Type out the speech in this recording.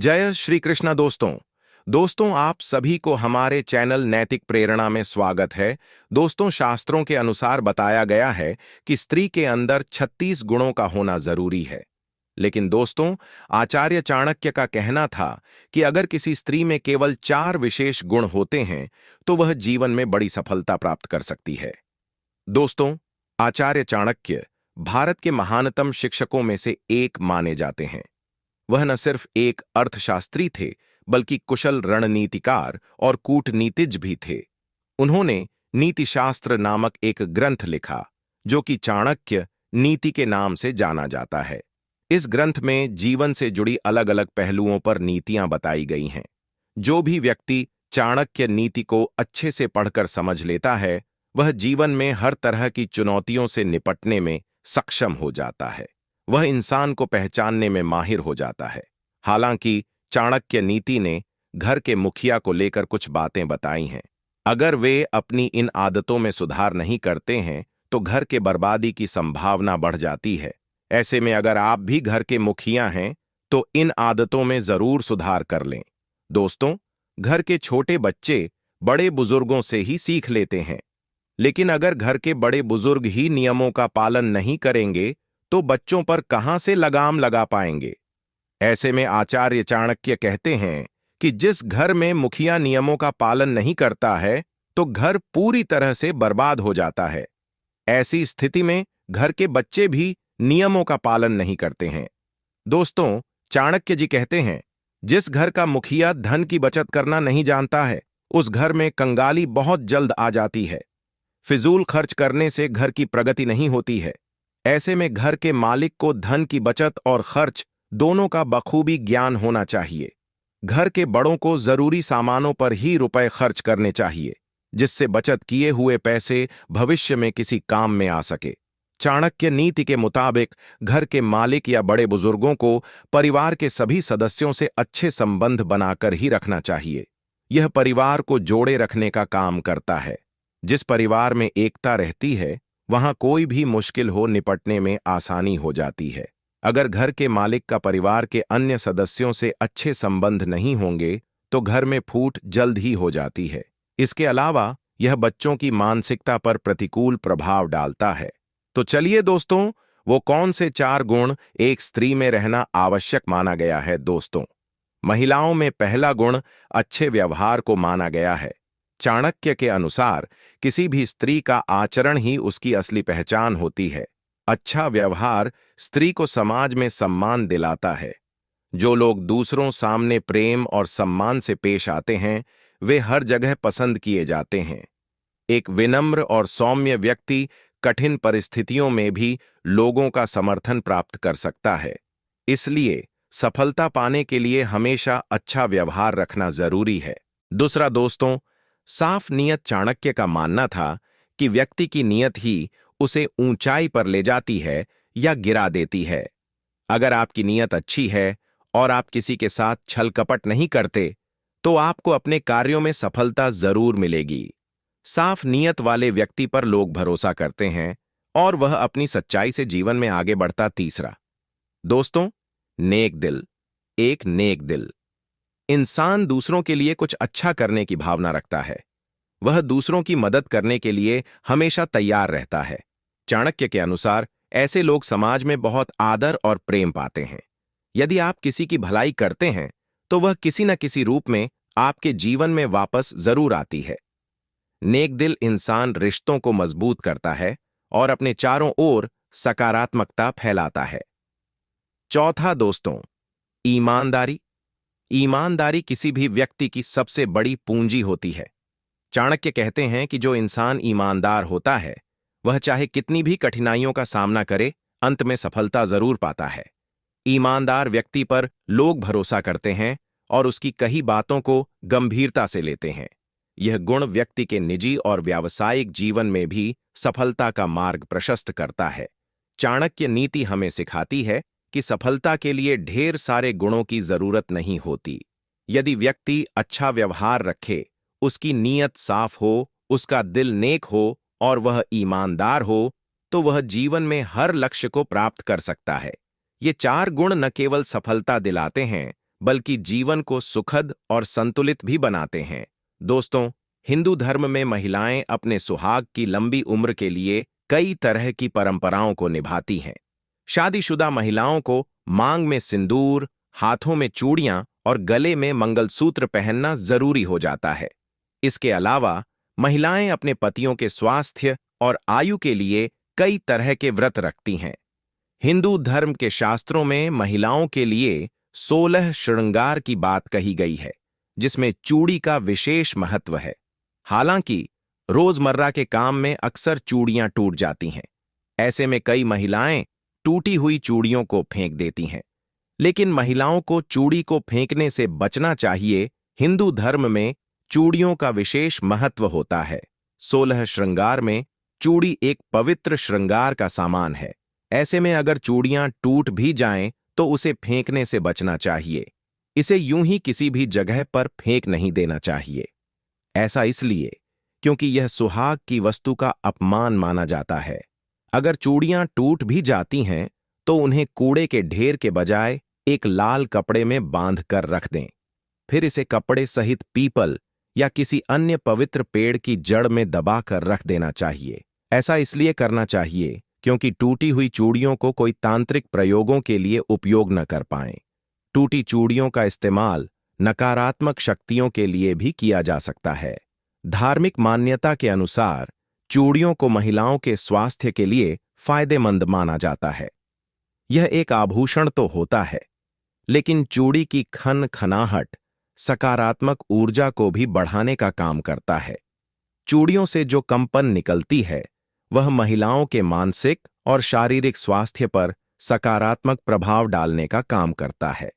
जय श्री कृष्णा दोस्तों आप सभी को हमारे चैनल नैतिक प्रेरणा में स्वागत है। दोस्तों, शास्त्रों के अनुसार बताया गया है कि स्त्री के अंदर 36 गुणों का होना जरूरी है। लेकिन दोस्तों, आचार्य चाणक्य का कहना था कि अगर किसी स्त्री में केवल 4 विशेष गुण होते हैं तो वह जीवन में बड़ी सफलता प्राप्त कर सकती है। दोस्तों, आचार्य चाणक्य भारत के महानतम शिक्षकों में से एक माने जाते हैं। वह न सिर्फ एक अर्थशास्त्री थे, बल्कि कुशल रणनीतिकार और कूटनीतिज्ञ भी थे। उन्होंने नीतिशास्त्र नामक एक ग्रंथ लिखा, जो कि चाणक्य नीति के नाम से जाना जाता है। इस ग्रंथ में जीवन से जुड़ी अलग अलग पहलुओं पर नीतियां बताई गई हैं। जो भी व्यक्ति चाणक्य नीति को अच्छे से पढ़कर समझ लेता है, वह जीवन में हर तरह की चुनौतियों से निपटने में सक्षम हो जाता है। वह इंसान को पहचानने में माहिर हो जाता है। हालांकि चाणक्य नीति ने घर के मुखिया को लेकर कुछ बातें बताई हैं। अगर वे अपनी इन आदतों में सुधार नहीं करते हैं तो घर के बर्बादी की संभावना बढ़ जाती है। ऐसे में अगर आप भी घर के मुखिया हैं तो इन आदतों में जरूर सुधार कर लें। दोस्तों, घर के छोटे बच्चे बड़े बुजुर्गों से ही सीख लेते हैं, लेकिन अगर घर के बड़े बुजुर्ग ही नियमों का पालन नहीं करेंगे तो बच्चों पर कहां से लगाम लगा पाएंगे। ऐसे में आचार्य चाणक्य कहते हैं कि जिस घर में मुखिया नियमों का पालन नहीं करता है तो घर पूरी तरह से बर्बाद हो जाता है। ऐसी स्थिति में घर के बच्चे भी नियमों का पालन नहीं करते हैं। दोस्तों, चाणक्य जी कहते हैं, जिस घर का मुखिया धन की बचत करना नहीं जानता है, उस घर में कंगाली बहुत जल्द आ जाती है। फिजूल खर्च करने से घर की प्रगति नहीं होती है। ऐसे में घर के मालिक को धन की बचत और खर्च दोनों का बखूबी ज्ञान होना चाहिए। घर के बड़ों को जरूरी सामानों पर ही रुपए खर्च करने चाहिए, जिससे बचत किए हुए पैसे भविष्य में किसी काम में आ सके। चाणक्य नीति के मुताबिक घर के मालिक या बड़े बुजुर्गों को परिवार के सभी सदस्यों से अच्छे संबंध बनाकर ही रखना चाहिए। यह परिवार को जोड़े रखने का काम करता है। जिस परिवार में एकता रहती है, वहां कोई भी मुश्किल हो निपटने में आसानी हो जाती है। अगर घर के मालिक का परिवार के अन्य सदस्यों से अच्छे संबंध नहीं होंगे तो घर में फूट जल्द ही हो जाती है। इसके अलावा यह बच्चों की मानसिकता पर प्रतिकूल प्रभाव डालता है। तो चलिए दोस्तों, वो कौन से 4 गुण एक स्त्री में रहना आवश्यक माना गया है। दोस्तों, महिलाओं में पहला गुण अच्छे व्यवहार को माना गया है। चाणक्य के अनुसार किसी भी स्त्री का आचरण ही उसकी असली पहचान होती है। अच्छा व्यवहार स्त्री को समाज में सम्मान दिलाता है। जो लोग दूसरों सामने प्रेम और सम्मान से पेश आते हैं, वे हर जगह पसंद किए जाते हैं। एक विनम्र और सौम्य व्यक्ति कठिन परिस्थितियों में भी लोगों का समर्थन प्राप्त कर सकता है। इसलिए सफलता पाने के लिए हमेशा अच्छा व्यवहार रखना जरूरी है। दूसरा दोस्तों, साफ नीयत। चाणक्य का मानना था कि व्यक्ति की नीयत ही उसे ऊंचाई पर ले जाती है या गिरा देती है। अगर आपकी नीयत अच्छी है और आप किसी के साथ छल कपट नहीं करते, तो आपको अपने कार्यों में सफलता जरूर मिलेगी। साफ नीयत वाले व्यक्ति पर लोग भरोसा करते हैं और वह अपनी सच्चाई से जीवन में आगे बढ़ता। तीसरा दोस्तों, नेक दिल। एक नेक दिल इंसान दूसरों के लिए कुछ अच्छा करने की भावना रखता है। वह दूसरों की मदद करने के लिए हमेशा तैयार रहता है। चाणक्य के अनुसार ऐसे लोग समाज में बहुत आदर और प्रेम पाते हैं। यदि आप किसी की भलाई करते हैं तो वह किसी न किसी रूप में आपके जीवन में वापस जरूर आती है। नेक दिल इंसान रिश्तों को मजबूत करता है और अपने चारों ओर सकारात्मकता फैलाता है। चौथा दोस्तों, ईमानदारी। ईमानदारी किसी भी व्यक्ति की सबसे बड़ी पूंजी होती है। चाणक्य कहते हैं कि जो इंसान ईमानदार होता है, वह चाहे कितनी भी कठिनाइयों का सामना करे, अंत में सफलता जरूर पाता है। ईमानदार व्यक्ति पर लोग भरोसा करते हैं और उसकी कही बातों को गंभीरता से लेते हैं। यह गुण व्यक्ति के निजी और व्यावसायिक जीवन में भी सफलता का मार्ग प्रशस्त करता है। चाणक्य नीति हमें सिखाती है कि सफलता के लिए ढेर सारे गुणों की जरूरत नहीं होती। यदि व्यक्ति अच्छा व्यवहार रखे, उसकी नीयत साफ हो, उसका दिल नेक हो और वह ईमानदार हो, तो वह जीवन में हर लक्ष्य को प्राप्त कर सकता है। ये 4 गुण न केवल सफलता दिलाते हैं, बल्कि जीवन को सुखद और संतुलित भी बनाते हैं। दोस्तों, हिंदू धर्म में महिलाएं अपने सुहाग की लंबी उम्र के लिए कई तरह की परंपराओं को निभाती हैं। शादीशुदा महिलाओं को मांग में सिंदूर, हाथों में चूड़ियां और गले में मंगलसूत्र पहनना जरूरी हो जाता है। इसके अलावा महिलाएं अपने पतियों के स्वास्थ्य और आयु के लिए कई तरह के व्रत रखती हैं। हिंदू धर्म के शास्त्रों में महिलाओं के लिए 16 श्रृंगार की बात कही गई है, जिसमें चूड़ी का विशेष महत्व है। हालांकि रोजमर्रा के काम में अक्सर चूड़ियां टूट जाती हैं। ऐसे में कई महिलाएं टूटी हुई चूड़ियों को फेंक देती हैं। लेकिन महिलाओं को चूड़ी को फेंकने से बचना चाहिए। हिंदू धर्म में चूड़ियों का विशेष महत्व होता है। 16 श्रृंगार में चूड़ी एक पवित्र श्रृंगार का सामान है। ऐसे में अगर चूड़ियां टूट भी जाएं तो उसे फेंकने से बचना चाहिए। इसे यूं ही किसी भी जगह पर फेंक नहीं देना चाहिए। ऐसा इसलिए क्योंकि यह सुहाग की वस्तु का अपमान माना जाता है। अगर चूड़ियां टूट भी जाती हैं तो उन्हें कूड़े के ढेर के बजाय एक लाल कपड़े में बांध कर रख दें। फिर इसे कपड़े सहित पीपल या किसी अन्य पवित्र पेड़ की जड़ में दबाकर रख देना चाहिए। ऐसा इसलिए करना चाहिए क्योंकि टूटी हुई चूड़ियों को कोई तांत्रिक प्रयोगों के लिए उपयोग न कर पाएं। टूटी चूड़ियों का इस्तेमाल नकारात्मक शक्तियों के लिए भी किया जा सकता है। धार्मिक मान्यता के अनुसार चूड़ियों को महिलाओं के स्वास्थ्य के लिए फायदेमंद माना जाता है। यह एक आभूषण तो होता है, लेकिन चूड़ी की खनखनाहट सकारात्मक ऊर्जा को भी बढ़ाने का काम करता है। चूड़ियों से जो कंपन निकलती है वह महिलाओं के मानसिक और शारीरिक स्वास्थ्य पर सकारात्मक प्रभाव डालने का काम करता है।